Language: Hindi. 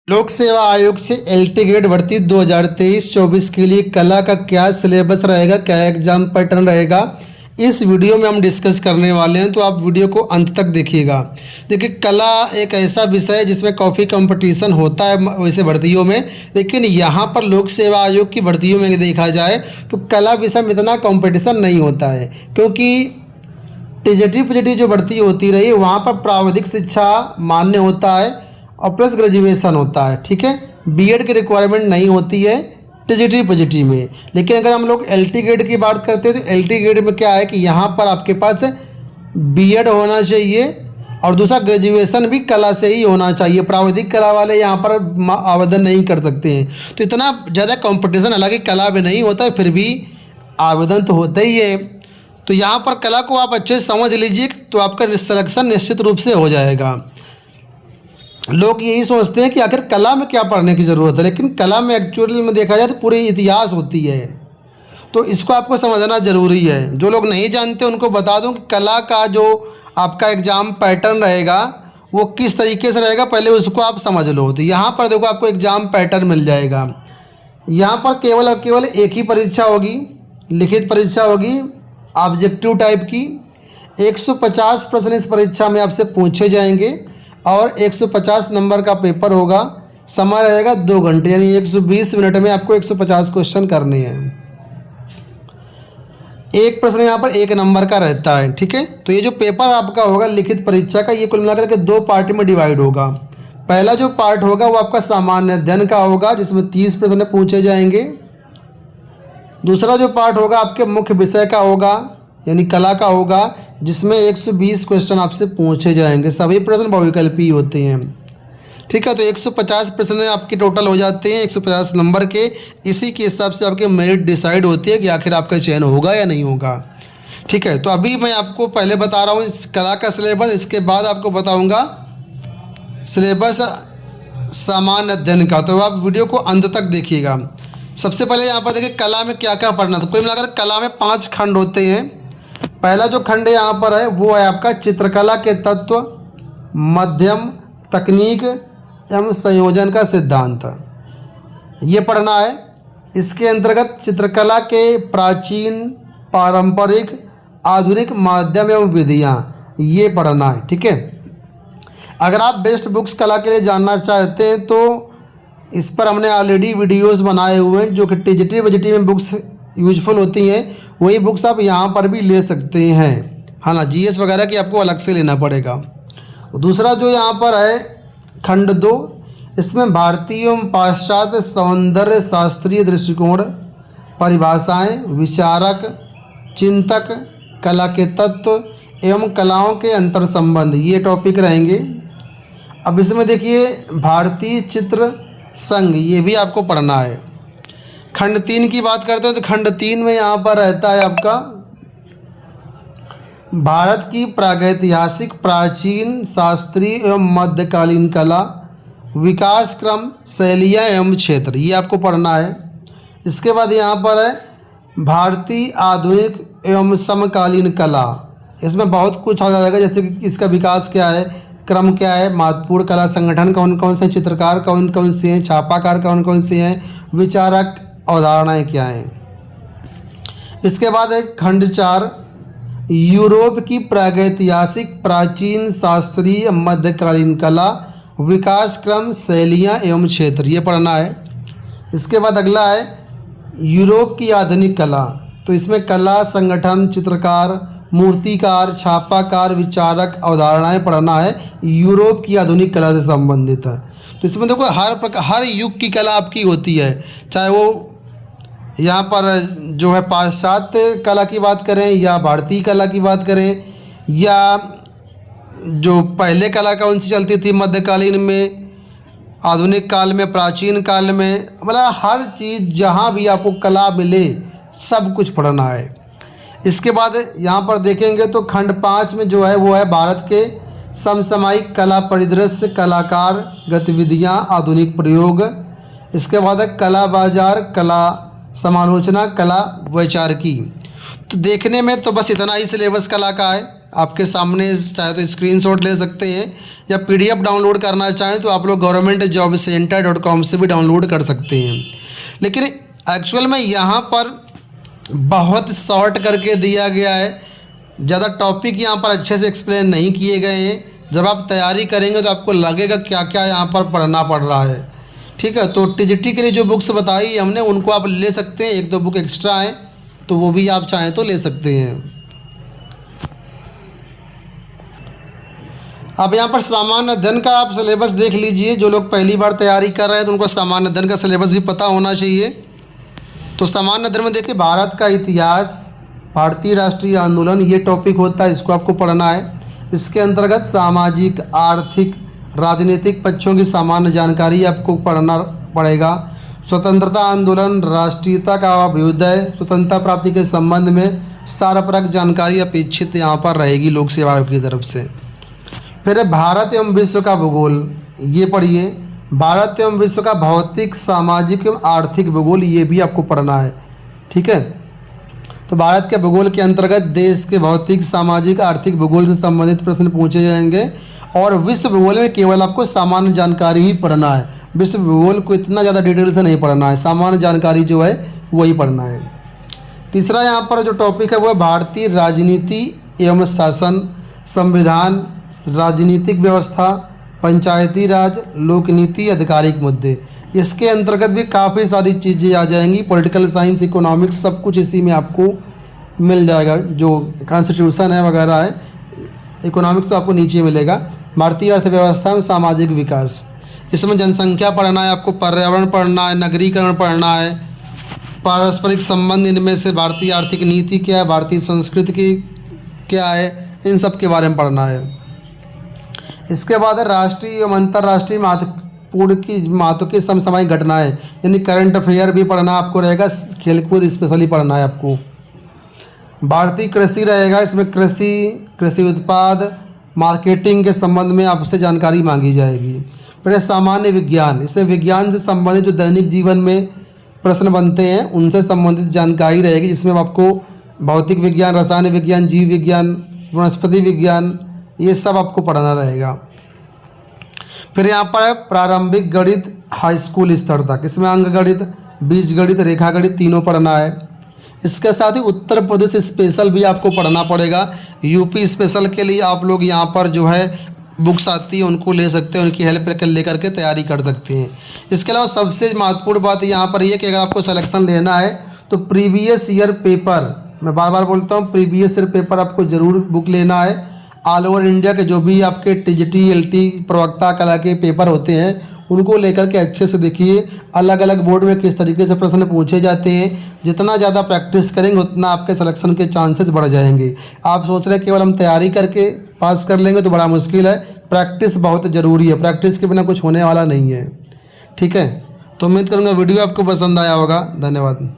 लोक सेवा आयोग से एलटी ग्रेड भर्ती 2023-24 के लिए कला का क्या सिलेबस रहेगा, क्या एग्जाम पैटर्न रहेगा, इस वीडियो में हम डिस्कस करने वाले हैं। तो आप वीडियो को अंत तक देखिएगा। देखिए, कला एक ऐसा विषय है जिसमें काफ़ी कंपटीशन होता है वैसे भर्तियों में, लेकिन यहाँ पर लोक सेवा आयोग की भर्तियों में देखा जाए तो कला विषय में इतना कंपटीशन नहीं होता है, क्योंकि टीजीटी पीजीटी जो भर्ती होती रही वहाँ पर प्राविधिक शिक्षा मान्य होता है और प्लस ग्रेजुएशन होता है। ठीक है, बीएड की रिक्वायरमेंट नहीं होती है टीजीटी पीजीटी में। लेकिन अगर हम लोग एलटी ग्रेड की बात करते हैं तो एलटी ग्रेड में क्या है कि यहाँ पर आपके पास बीएड होना चाहिए और दूसरा ग्रेजुएशन भी कला से ही होना चाहिए। प्राविधिक कला वाले यहाँ पर आवेदन नहीं कर सकते हैं। तो इतना ज़्यादा कंपटीशन, हालांकि कला में नहीं होता है, फिर भी आवेदन तो होता ही है। तो यहाँ पर कला को आप अच्छे से समझ लीजिए तो आपका सिलेक्शन निश्चित रूप से हो जाएगा। लोग यही सोचते हैं कि आखिर कला में क्या पढ़ने की ज़रूरत है, लेकिन कला में एक्चुअली में देखा जाए तो पूरी इतिहास होती है। तो इसको आपको समझना ज़रूरी है। जो लोग नहीं जानते उनको बता दूं कि कला का जो आपका एग्ज़ाम पैटर्न रहेगा वो किस तरीके से रहेगा, पहले उसको आप समझ लो। तो यहाँ पर देखो, आपको एग्ज़ाम पैटर्न मिल जाएगा। यहाँ पर केवल और केवल एक ही परीक्षा होगी, लिखित परीक्षा होगी ऑब्जेक्टिव टाइप की। 150 प्रश्न इस परीक्षा में आपसे पूछे जाएंगे और 150 नंबर का पेपर होगा। समय रहेगा 2 घंटे, यानी 120 मिनट में आपको 150 क्वेश्चन करने हैं। एक प्रश्न यहाँ पर 1 नंबर का रहता है। ठीक है, तो ये जो पेपर आपका होगा लिखित परीक्षा का, ये कुल मिलाकर के 2 पार्ट में डिवाइड होगा। पहला जो पार्ट होगा वो आपका सामान्य अध्ययन का होगा, जिसमें 30 प्रश्न पूछे जाएंगे। दूसरा जो पार्ट होगा आपके मुख्य विषय का होगा, यानी कला का होगा, जिसमें 120 क्वेश्चन आपसे पूछे जाएंगे। सभी प्रश्न बहुविकल्पी होते हैं। ठीक है, तो 150 प्रश्न आपके टोटल हो जाते हैं 150 नंबर के। इसी के हिसाब से आपके मेरिट डिसाइड होती है कि आखिर आपका चयन होगा या नहीं होगा। ठीक है, तो अभी मैं आपको पहले बता रहा हूँ इस कला का सिलेबस, इसके बाद आपको बताऊँगा सिलेबस सामान्य अध्ययन का। तो आप वीडियो को अंत तक देखिएगा। सबसे पहले यहाँ पर देखिए कला में क्या क्या पढ़ना। तो कुल मिलाकर कला में 5 खंड होते हैं। पहला जो खंड यहाँ पर है वो है आपका चित्रकला के तत्व, मध्यम, तकनीक एवं संयोजन का सिद्धांत, ये पढ़ना है। इसके अंतर्गत चित्रकला के प्राचीन, पारंपरिक, आधुनिक माध्यम एवं विधियाँ, ये पढ़ना है। ठीक है, अगर आप बेस्ट बुक्स कला के लिए जानना चाहते हैं तो इस पर हमने ऑलरेडी वीडियोस बनाए हुए हैं, जो कि टीजीटी वीजीटी में बुक्स यूजफुल होती हैं। वही बुक्स आप यहाँ पर भी ले सकते हैं। हाँ ना, जीएस वगैरह की आपको अलग से लेना पड़ेगा। दूसरा जो यहाँ पर है खंड 2, इसमें भारतीय एवं पाश्चात्य सौंदर्य शास्त्रीय दृष्टिकोण, परिभाषाएं, विचारक, चिंतक, कला के तत्व एवं कलाओं के अंतर संबंध, ये टॉपिक रहेंगे। अब इसमें देखिए भारतीय चित्र संघ, ये भी आपको पढ़ना है। खंड 3 की बात करते हैं तो खंड 3 में यहाँ पर रहता है आपका भारत की प्रागैतिहासिक, प्राचीन, शास्त्रीय एवं मध्यकालीन कला, विकास क्रम, शैलियाँ एवं क्षेत्र, ये आपको पढ़ना है। इसके बाद यहाँ पर है भारतीय आधुनिक एवं समकालीन कला। इसमें बहुत कुछ आ जाएगा, जैसे कि इसका विकास क्या है, क्रम क्या है, महत्वपूर्ण कला संगठन कौन कौन से, चित्रकार कौन कौन से हैं, छापाकार कौन कौन से हैं, विचारक अवधारणाएं क्या हैं। इसके बाद है खंड 4, यूरोप की प्रागैतिहासिक, प्राचीन, शास्त्रीय, मध्यकालीन कला, विकास क्रम, शैलियाँ एवं क्षेत्र, ये पढ़ना है। इसके बाद अगला है यूरोप की आधुनिक कला। तो इसमें कला संगठन, चित्रकार, मूर्तिकार, छापाकार, विचारक, अवधारणाएं पढ़ना है, यूरोप की आधुनिक कला से संबंधित है। तो इसमें देखो हर युग की कला आपकी होती है, चाहे वो यहाँ पर जो है पाश्चात्य कला की बात करें या भारतीय कला की बात करें, या जो पहले कला कौन सी चलती थी मध्यकालीन में, आधुनिक काल में, प्राचीन काल में, मतलब हर चीज़ जहाँ भी आपको कला मिले सब कुछ पढ़ना है। इसके बाद यहाँ पर देखेंगे तो खंड 5 में जो है वो है भारत के समसामयिक कला परिदृश्य, कलाकार, गतिविधियाँ, आधुनिक प्रयोग। इसके बाद है कला बाजार, कला समालोचना, कला वैचारिकी। तो देखने में तो बस इतना ही सिलेबस कला का है, आपके सामने, चाहे तो स्क्रीनशॉट ले सकते हैं या पीडीएफ डाउनलोड करना चाहें तो आप लोग governmentjobcenter.com से भी डाउनलोड कर सकते हैं। लेकिन एक्चुअल में यहाँ पर बहुत शॉर्ट करके दिया गया है, ज़्यादा टॉपिक यहाँ पर अच्छे से एक्सप्लेन नहीं किए गए हैं। जब आप तैयारी करेंगे तो आपको लगेगा क्या क्या यहाँ पर पढ़ना पड़ रहा है। ठीक है, तो टीजीटी के लिए जो बुक्स बताई हमने उनको आप ले सकते हैं, एक दो बुक एक्स्ट्रा है तो वो भी आप चाहें तो ले सकते हैं। अब यहाँ पर सामान्य अध्ययन का आप सिलेबस देख लीजिए। जो लोग पहली बार तैयारी कर रहे हैं तो उनको सामान्य अध्ययन का सिलेबस भी पता होना चाहिए। तो सामान्य अध्ययन में देखिए, भारत का इतिहास, भारतीय राष्ट्रीय आंदोलन, ये टॉपिक होता है, इसको आपको पढ़ना है। इसके अंतर्गत सामाजिक, आर्थिक, राजनीतिक पक्षों की सामान्य जानकारी आपको पढ़ना पड़ेगा। स्वतंत्रता आंदोलन, राष्ट्रीयता का अभ्युदय, स्वतंत्रता प्राप्ति के संबंध में सारपरक जानकारी अपेक्षित यहाँ पर रहेगी लोक सेवा आयोग की तरफ से। फिर है भारत एवं विश्व का भूगोल, ये पढ़िए। भारत एवं विश्व का भौतिक, सामाजिक एवं आर्थिक भूगोल, ये भी आपको पढ़ना है। ठीक है, तो भारत के भूगोल के अंतर्गत देश के भौतिक, सामाजिक, आर्थिक भूगोल से संबंधित प्रश्न पूछे जाएंगे। और विश्व भूगोल में केवल आपको सामान्य जानकारी ही पढ़ना है। विश्व भूगोल को इतना ज़्यादा डिटेल से नहीं पढ़ना है, सामान्य जानकारी जो है वही पढ़ना है। तीसरा यहाँ पर जो टॉपिक है वो है भारतीय राजनीति एवं शासन, संविधान, राजनीतिक व्यवस्था, पंचायती राज, लोक नीति, आधिकारिक मुद्दे। इसके अंतर्गत भी काफ़ी सारी चीज़ें आ जाएंगी। पॉलिटिकल साइंस, इकोनॉमिक्स, सब कुछ इसी में आपको मिल जाएगा। जो कॉन्स्टिट्यूशन है वगैरह है, इकोनॉमिक्स तो आपको नीचे मिलेगा। भारतीय अर्थव्यवस्था में सामाजिक विकास, इसमें जनसंख्या पढ़ना है आपको, पर्यावरण पढ़ना है, नगरीकरण पढ़ना है, पारस्परिक संबंध इनमें से, भारतीय आर्थिक नीति क्या है, भारतीय संस्कृति की क्या है, इन सब के बारे में पढ़ना है। इसके बाद है राष्ट्रीय एवं अंतर्राष्ट्रीय महत्व की समसामयिक घटनाएं, यानी करंट अफेयर भी पढ़ना आपको रहेगा। खेलकूद स्पेशली पढ़ना है आपको। भारतीय कृषि रहेगा, इसमें कृषि उत्पाद, मार्केटिंग के संबंध में आपसे जानकारी मांगी जाएगी। फिर सामान्य विज्ञान, इसमें विज्ञान से संबंधित जो दैनिक जीवन में प्रश्न बनते हैं उनसे संबंधित जानकारी रहेगी, जिसमें आपको भौतिक विज्ञान, रसायन विज्ञान, जीव विज्ञान, वनस्पति विज्ञान, ये सब आपको पढ़ना रहेगा। फिर यहाँ पर है प्रारंभिक गणित हाई स्कूल स्तर तक, इसमें अंक गणित, बीज गणित, रेखा गणित तीनों पढ़ना है। इसके साथ ही उत्तर प्रदेश स्पेशल भी आपको पढ़ना पड़ेगा। यूपी स्पेशल के लिए आप लोग यहाँ पर जो है बुक्स आती है उनको ले सकते हैं, उनकी हेल्प लेकर के तैयारी कर सकते हैं। इसके अलावा सबसे महत्वपूर्ण बात यहाँ पर यह कि अगर आपको सिलेक्शन लेना है तो प्रीवियस ईयर पेपर, मैं बार बार बोलता हूँ, प्रीवियस ईयर पेपर आपको ज़रूर बुक लेना है। ऑल ओवर इंडिया के जो भी आपके टीजीटी, एलटी, प्रवक्ता कला के पेपर होते हैं उनको लेकर के अच्छे से देखिए, अलग अलग बोर्ड में किस तरीके से प्रश्न पूछे जाते हैं। जितना ज़्यादा प्रैक्टिस करेंगे उतना आपके सिलेक्शन के चांसेस बढ़ जाएंगे। आप सोच रहे हैं केवल हम तैयारी करके पास कर लेंगे तो बड़ा मुश्किल है। प्रैक्टिस बहुत ज़रूरी है, प्रैक्टिस के बिना कुछ होने वाला नहीं है। ठीक है, तो उम्मीद करूँगा वीडियो आपको पसंद आया होगा। धन्यवाद।